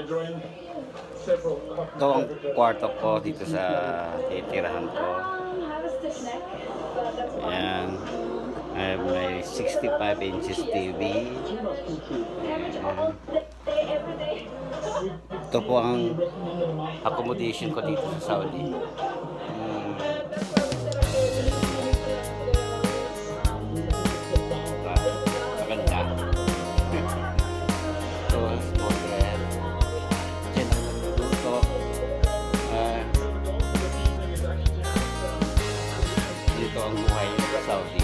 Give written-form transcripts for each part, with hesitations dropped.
Ito ang kwarto ko dito sa titirahan ko. Ayan. May 65 inches TV. Ayan. Ito po ang accommodation ko dito sa Saudi. Maganda. Ito ang hotel. Diyan ang nagluluto. Dito ang buhay sa Saudi.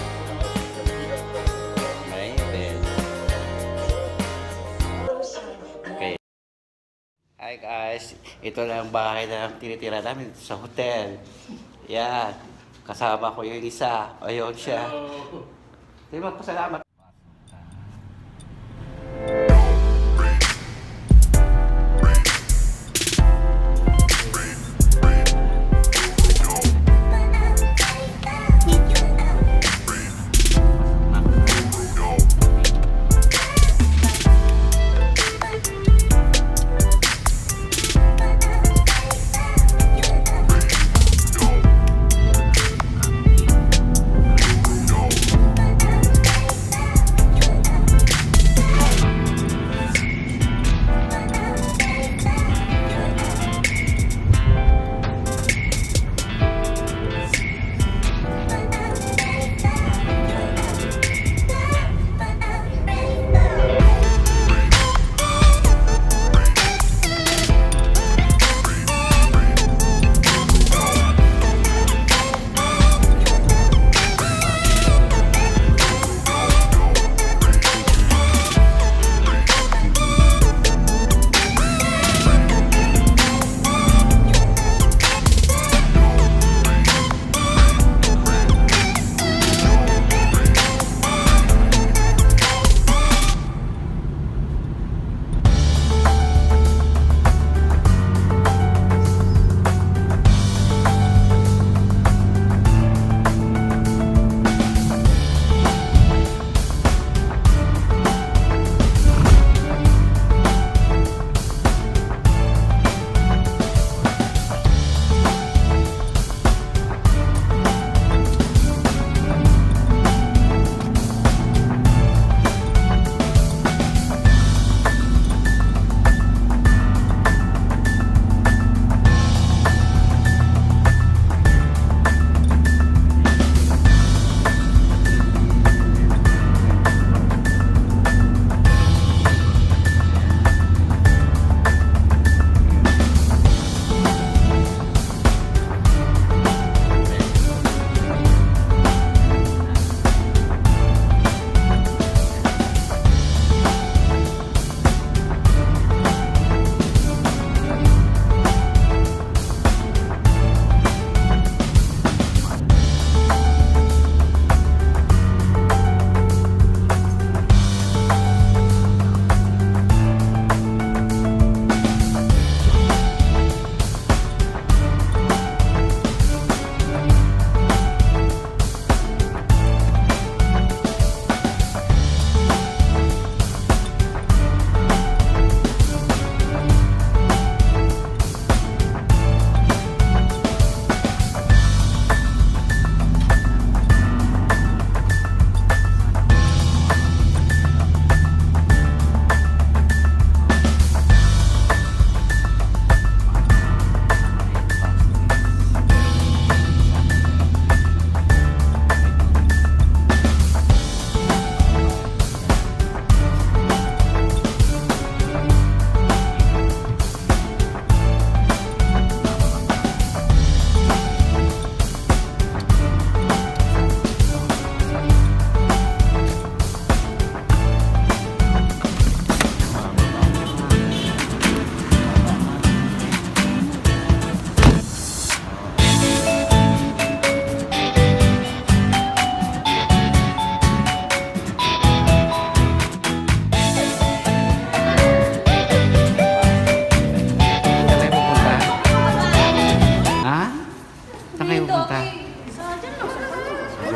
May bed. Okay. Hi guys, ito na ang bahay na tinitira namin sa hotel. Yan, kasama ko yung isa. Ayun siya. Sige, magpasalamat.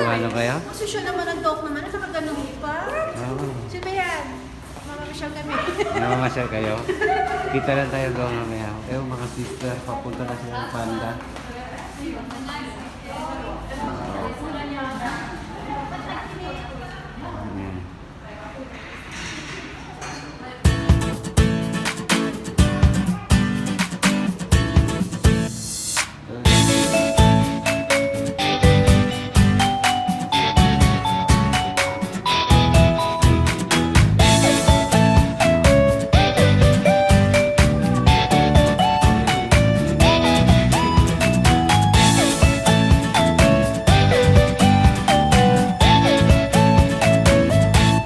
Ano kayo? Kasi siya naman ang dog naman, nakaganon pa. Oo. Sino ba yan? Mamamasyal kami. Namamasyal kayo? Kita lang tayo doon mamaya. Eh, mga sister, papunta na sila ng Panda. Ayan.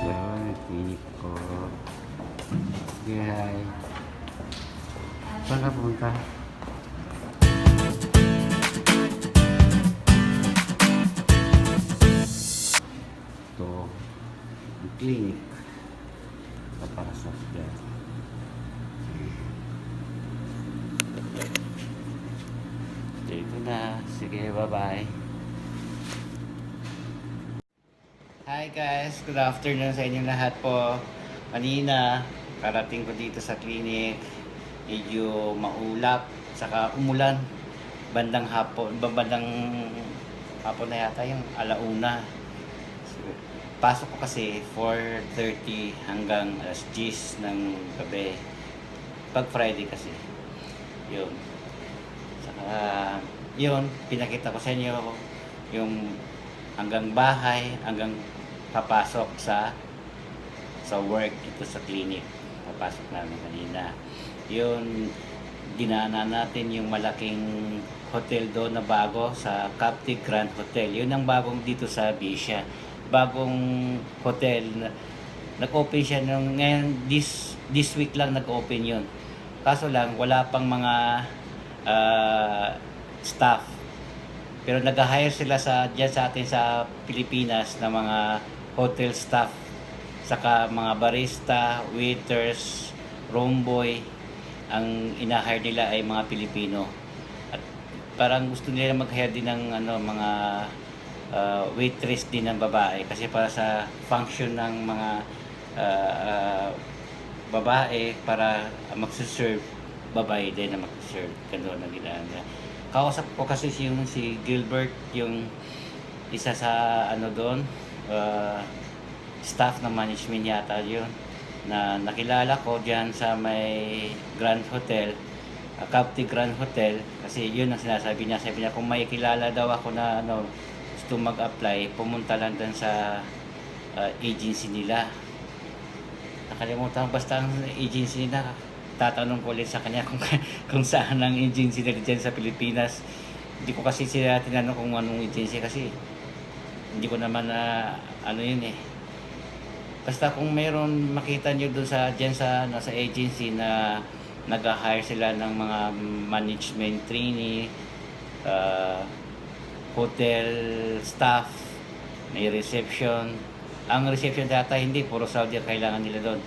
Ayan, clinic ko. Sige, hi. Saan ka punta? Ito, ang clinic. Papasok dyan. Dito na. Sige, bye-bye. Hi guys, good afternoon sa inyong lahat po. Kanina, karating ko dito sa clinic. Medyo maulap, saka umulan. Bandang hapon na yata yung alauna. So, pasok ko kasi 4:30 hanggang alas 10 ng gabi. Pag Friday kasi. Yun. Saka, yun, pinakita ko sa inyo yung hanggang bahay, hanggang papasok sa work dito sa clinic. Papasok namin kanina. Yun, dinaanan natin yung malaking hotel doon na bago sa Captive Grand Hotel. Yun ang bagong dito sa Bisha. Bagong hotel. Nag-open siya nung ngayon, this week lang nag-open yun. Kaso lang, wala pang mga staff. Pero nag-hire sila dyan sa atin sa Pilipinas na mga hotel staff. Saka mga barista, waiters, room boy. Ang ina-hire nila ay mga Pilipino. At parang gusto nila mag-hire din ng mga waitress din ng babae. Kasi para sa function ng mga babae, para magsiserve, babae din na magsiserve. Gano'n na nila. Kausap ko kasi si Gilbert, yung isa sa doon, staff ng management yata yun, na nakilala ko diyan sa may Grand Hotel, Captive Grand Hotel, kasi yun ang sinasabi niya. Sabi niya kung may kilala daw ako na gusto mag-apply, pumunta lang doon sa agency nila. Nakalimutan ko basta ang agency nila. Tatanong ko ulit sa kanya kung saan ang agency nila dyan sa Pilipinas. Hindi ko kasi sila tinanong kung anong agency kasi hindi ko naman yun eh. Basta kung mayroon makita nyo doon dyan sa agency na nag-hire sila ng mga management trainee, hotel staff, may reception. Ang reception data hindi, puro Saudi ang kailangan nila doon.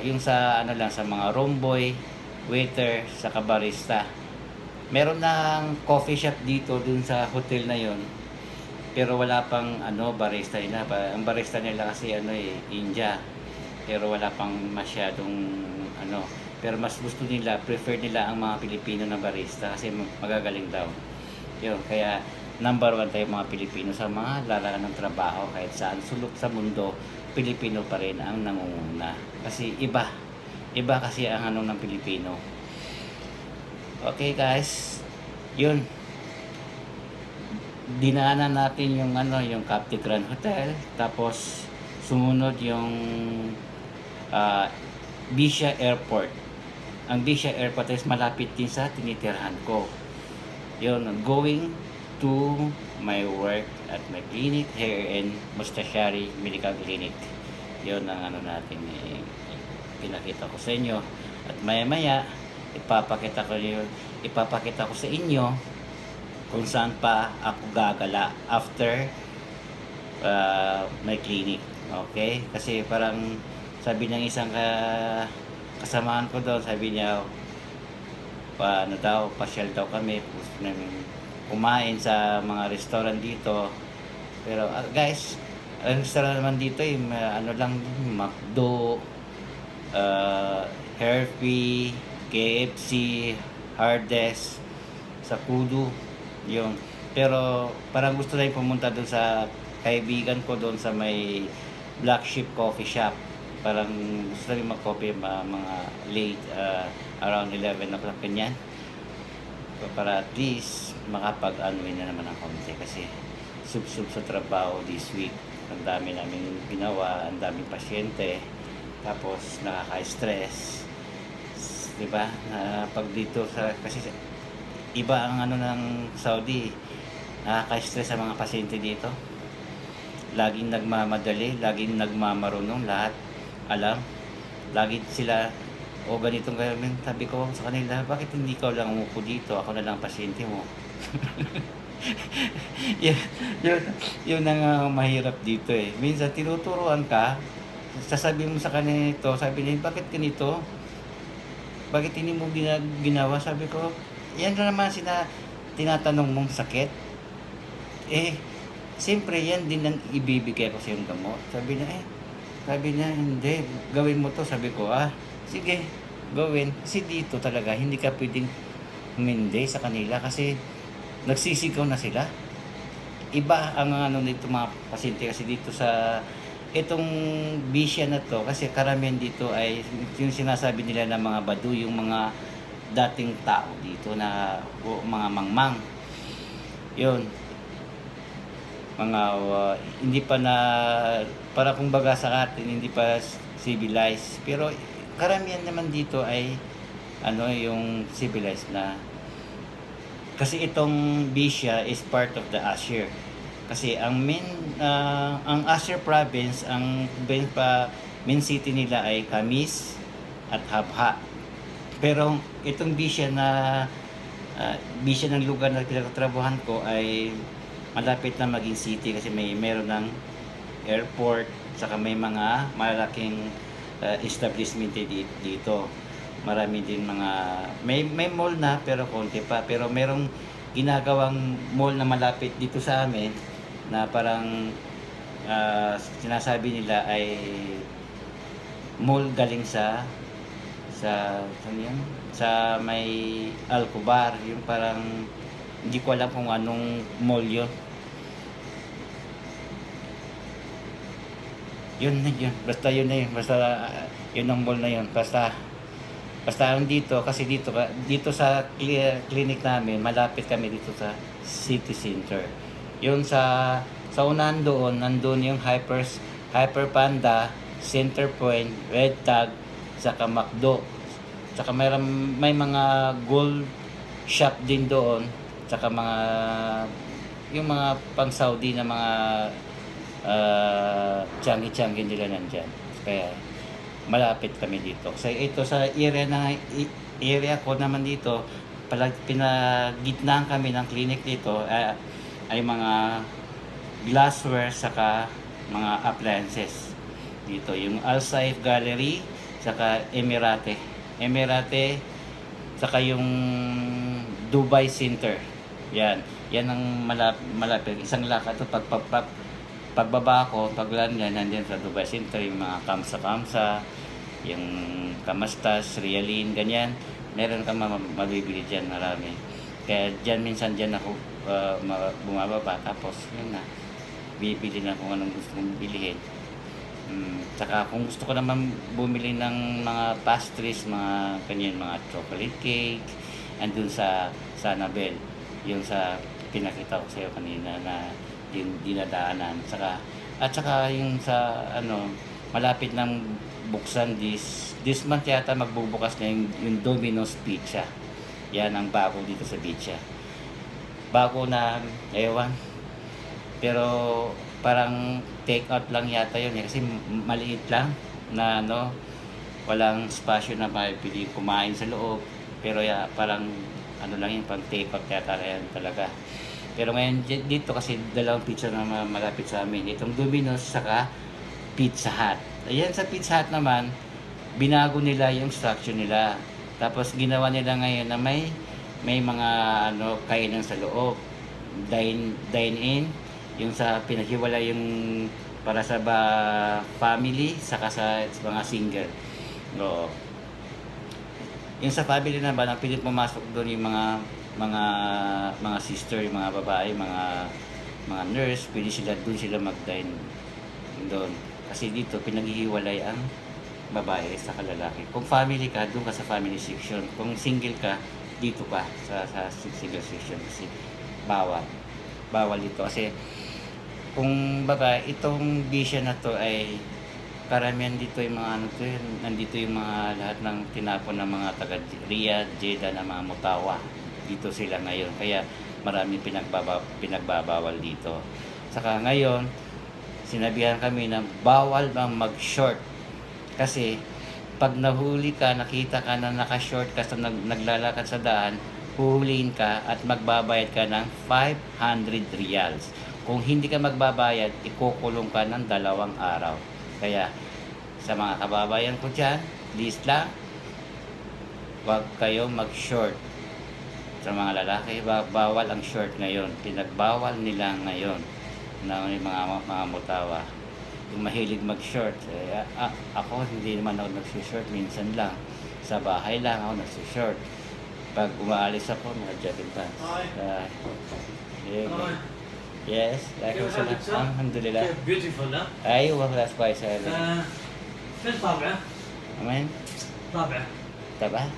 Yung sa sa mga room boy, waiter, saka barista. Meron ng coffee shop dito dun sa hotel na yon. Pero wala pang barista nila. Ang barista nila kasi India. Pero wala pang masyadong pero mas gusto nila, prefer nila ang mga Pilipino na barista kasi magagaling daw. Yun, kaya number 1 tayo mga Pilipino sa mga larangan ng trabaho kahit saan sulok sa mundo. Pilipino pa rin ang nangunguna. Kasi iba kasi ang ng Pilipino. Okay guys, yun. Dinaanan natin yung Captive Grand Hotel. Tapos sumunod yung Bisha Airport. Ang Bisha Airport is malapit din sa tinitirhan ko. Yun, going to my work at my clinic here in Mustashari Medical Clinic. Yun ang natin pinakita ko sa inyo. At maya-maya ipapakita ko sa inyo kung saan pa ako gagala after my clinic. Okay? Kasi parang sabi ng isang kasamahan ko doon, sabi niya pasyal daw kami, gusto namin kumain sa mga restaurant dito. Pero guys, ang restaurant naman dito lang, McDo, Herpy, KFC, Hardee's, sa Kudu, yun. Pero parang gusto na pumunta doon sa kaibigan ko doon sa may Black Sheep Coffee Shop. Parang gusto na rin mag-coffee mga late, around 11 o'clock ganyan. Para at least makapag-unwind na naman ang konti kasi sub-sub sa trabaho this week. Ang dami namin ginawa, ang daming pasyente, tapos nakaka-stress. Diba? Pag dito kasi iba ang ano ng Saudi, nakaka-stress sa mga pasyente dito. Laging nagmamadali, laging nagmamarunong, lahat alam. Lagi sila, o ganitong gawin. Sabi ko sa kanila, bakit hindi ikaw lang umupo dito? Ako na lang pasyente mo. yun, yun, yun ang mahirap dito eh. Minsan tinuturuan ka, sasabihin mo sa kanila ito, sabi nila, bakit ganito? Bakit hindi mo ginawa? Sabi ko, yan na naman tinatanong mong sakit. Eh, siyempre yan din ang ibibigay ko sa yung gamot. Sabi niya, hindi, gawin mo to. Sabi ko, sige, gawin. Kasi dito talaga, hindi ka pwedeng humindi sa kanila kasi nagsisigaw na sila. Iba ang ano nito mga pasyente kasi dito sa itong bisya na to kasi karamihan dito ay yung sinasabi nila ng mga badu, yung mga dating tao dito na mga mangmang. Yun. Mga hindi pa na para kumbaga sa atin hindi pa civilized pero karamihan naman dito ay ano yung civilized na kasi itong bisya is part of the Ashir kasi ang ang Ashir province ang main city nila ay Kamis at Habha pero itong bisya na bisya ng lugar na pinagtatrabahan ko ay malapit na maging city kasi meron ng airport saka may mga malaking establishment dito. Marami din mga may mall na pero konti pa pero merong ginagawang mall na malapit dito sa amin na parang sinasabi nila ay mall galing sa may Alcobar yung parang hindi ko alam kung anong mall yun. Yun. Basta yun na yun. Basta yun ang mall na yun. Basta ang dito, kasi dito sa clinic namin, malapit kami dito sa city center. Yun sa unahan doon, nandun yung Hyper Panda, Center Point, Red Tag, saka McDo. Saka may mga gold shop din doon. Saka yung mga pang Saudi na mga changi-changi nila nandyan. Kaya malapit kami dito. So ito sa area ko naman dito, pinagitnaan kami ng clinic dito ay mga glassware saka mga appliances. Dito yung Al Saif Gallery saka Emirate saka yung Dubai Center. Yan ang malapit. Isang lakad to pagbaba ko, paglangan nandiyan sa Dubai Center, yung mga kamsa, yung kamastas, realin, ganyan. Meron ka mabibili dyan, marami. Kaya minsan dyan ako bumababa, tapos yun na, bibili na kung anong gusto kong bilhin. Saka kung gusto ko naman bumili ng mga pastries, mga ganyan, mga chocolate cake, andun sa Sanabel, yung sa pinakita ko sa'yo kanina na yung dinadaanan. At saka yung sa malapit ng buksan this month yata magbubukas na yung Domino's Pizza. Yan ang bago dito sa Pizza. Bago na, ewan. Pero parang take out lang yata yun kasi maliit lang na walang spasyo na mapili kumain sa loob. Pero parang lang yung pang take out yata yan talaga. Pero ngayon dito kasi dalawang pizza na malapit sa amin. Itong Domino's saka Pizza Hut. Ayan sa Pizza Hut naman, binago nila yung structure nila. Tapos ginawa nila ngayon na may mga kainan sa loob. Dine-in, yung sa pinaghiwala yung para sa family saka sa mga single. Yung sa family naman, ang pilit pumasok doon yung mga mga sister, yung mga babae, mga nurse, pwede sila doon sila mag-dine doon. Kasi dito pinaghihiwalay ang babae sa lalaki. Kung family ka, doon ka sa family section. Kung single ka, dito ka sa single section kasi bawal. Bawal dito kasi kung baga itong bisya na to ay karamihan dito yung mga ano to yun, nandito yung mga lahat ng tinapon ng mga taga Riyadh, Jeddah na mga mutawa. Dito sila ngayon. Kaya marami pinagbabawal dito. Saka ngayon, sinabihan kami na bawal bang mag-short. Kasi pag nahuli ka, nakita ka na naka-short ka sa naglalakad sa daan, huhulihin ka at magbabayad ka ng 500 riyals. Kung hindi ka magbabayad, ikukulong ka ng 2 araw. Kaya sa mga kababayan ko dyan, please lang, huwag kayong mag-short. Sa mga lalaki, bawal ang short ngayon. Pinagbawal nila ngayon na mga mutawa. Yung mahilig mag-short. Ako, hindi naman ako nag-short. Minsan lang. Sa bahay lang ako nag-short. Pag umaalis ako, mga jogging pants. Yes, لكن الحمد لله. Beautiful, ها؟ ايوه خلاص كويس. فين طابعه؟ وين؟ طابعه تبعه؟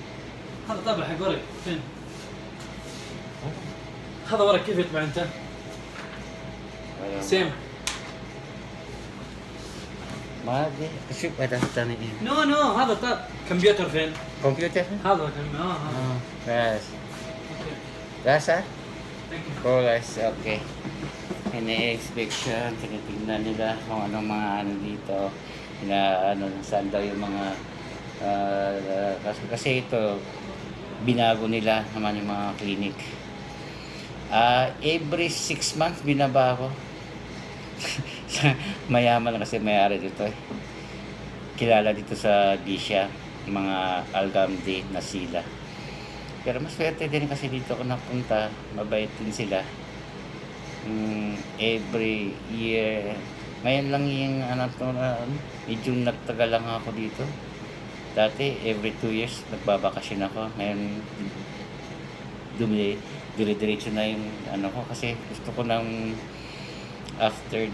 هذا طابع حق ورق فين؟ هذا ورق كيف يطبع انت؟ سيم ما ادري شوف هذا الثاني ايه؟ نو هذا طاب كمبيوتر فين؟ كمبيوتر؟ هذا بس اوكي بس ثانك يو Colas, okay. Ini-inspection, tinitingnan nila kung anong mga ano dito, saan daw yung mga, kasi ito, binago nila naman yung mga clinic. Every 6 months binabago. Mayaman kasi may-ari dito eh. Kilala dito sa Bisya, yung mga Algamdi na sila. Pero mas swerte din kasi dito ako napunta, mabait din sila. Every year, ngayon lang yung medyo nagtagal lang ako dito. Dati, every 2 years, nagbabakasyon ako. Ngayon, dire-diretso na yung ko kasi gusto ko nang after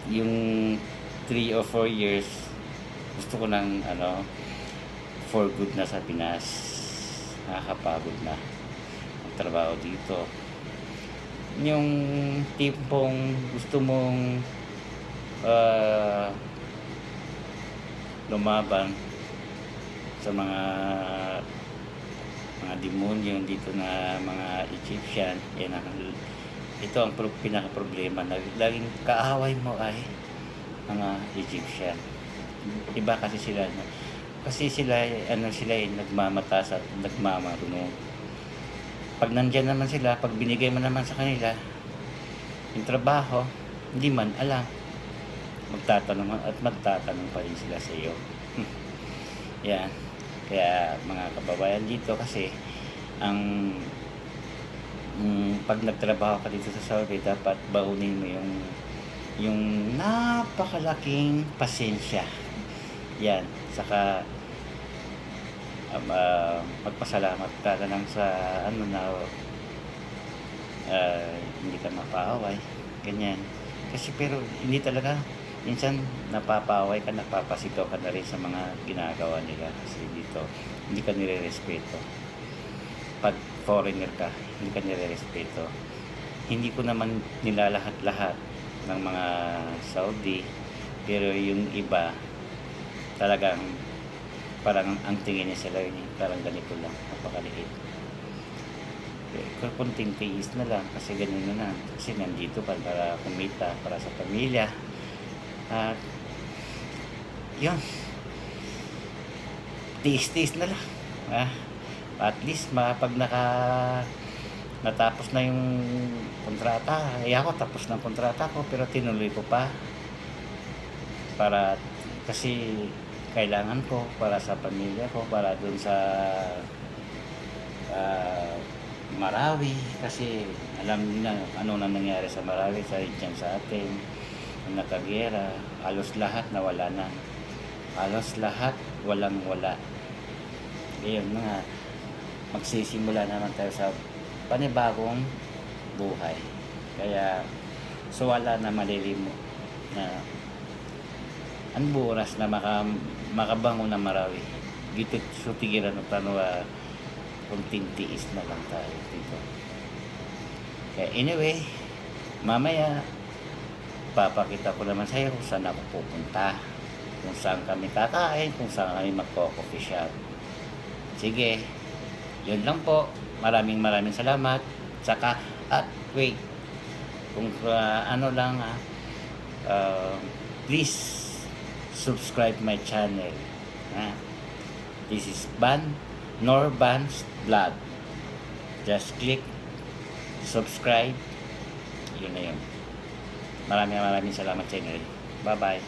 yung 3 or 4 years, gusto ko nang for good na sa Pinas. Nakakapagod na ang trabaho dito. Yung tipong gusto mong lumaban sa mga demonyo dito na mga Egyptian, ito ang pinaka-problema na laging kaaway mo ay mga Egyptian. Iba kasi sila sila nagmamatas at nagmamarunong. Pag nandyan naman sila, pag binigay mo naman sa kanila yung trabaho, hindi man alam, magtatanong pa rin sila sa iyo. Yan. Kaya mga kababayan dito kasi pag nagtrabaho ka dito sa Saudi, dapat baunin mo yung napakalaking pasensya. Yan. Saka magpasalamat ka lang sa hindi ka mapaaway, ganyan. Kasi pero hindi talaga, minsan napapaaway ka, napapasigaw ka na rin sa mga ginagawa nila kasi dito hindi ka nire-respeto. Pag foreigner ka, hindi ka nire-respeto. Hindi ko naman nilalahat-lahat ng mga Saudi, pero yung iba talagang parang ang tingin niya sila parang ganito lang, napakaliit. Kunting tiis na lang kasi ganun na kasi nandito para kumita, para sa pamilya. At yun, tiis na lang. At least pag natapos na yung kontrata, ako tapos na ang kontrata ko pero tinuloy ko pa para kasi kailangan ko para sa pamilya ko, para dun sa Marawi, kasi alam niyo na ano na nangyari sa Marawi, dyan sa atin, nakagera, halos lahat nawala na, halos lahat walang wala, Ayun, mga magsisimula naman tayo sa panibagong buhay. Kaya, so wala na malilimo na ang buras na makabango na marawi. Gito sutigiran ng tanwa kunting tiis na lang tayo dito. Kaya anyway, mamaya papakita ko naman sa iyo kung saan ako pupunta, kung saan kami kakain, kung saan kami magko-coffee shop. Sige, yun lang po. Maraming salamat. Saka, wait, kung ano lang please subscribe my channel. This is Norban's Vlog. Just click subscribe. Yun na yun. Maraming salamat sa inyo. Bye bye.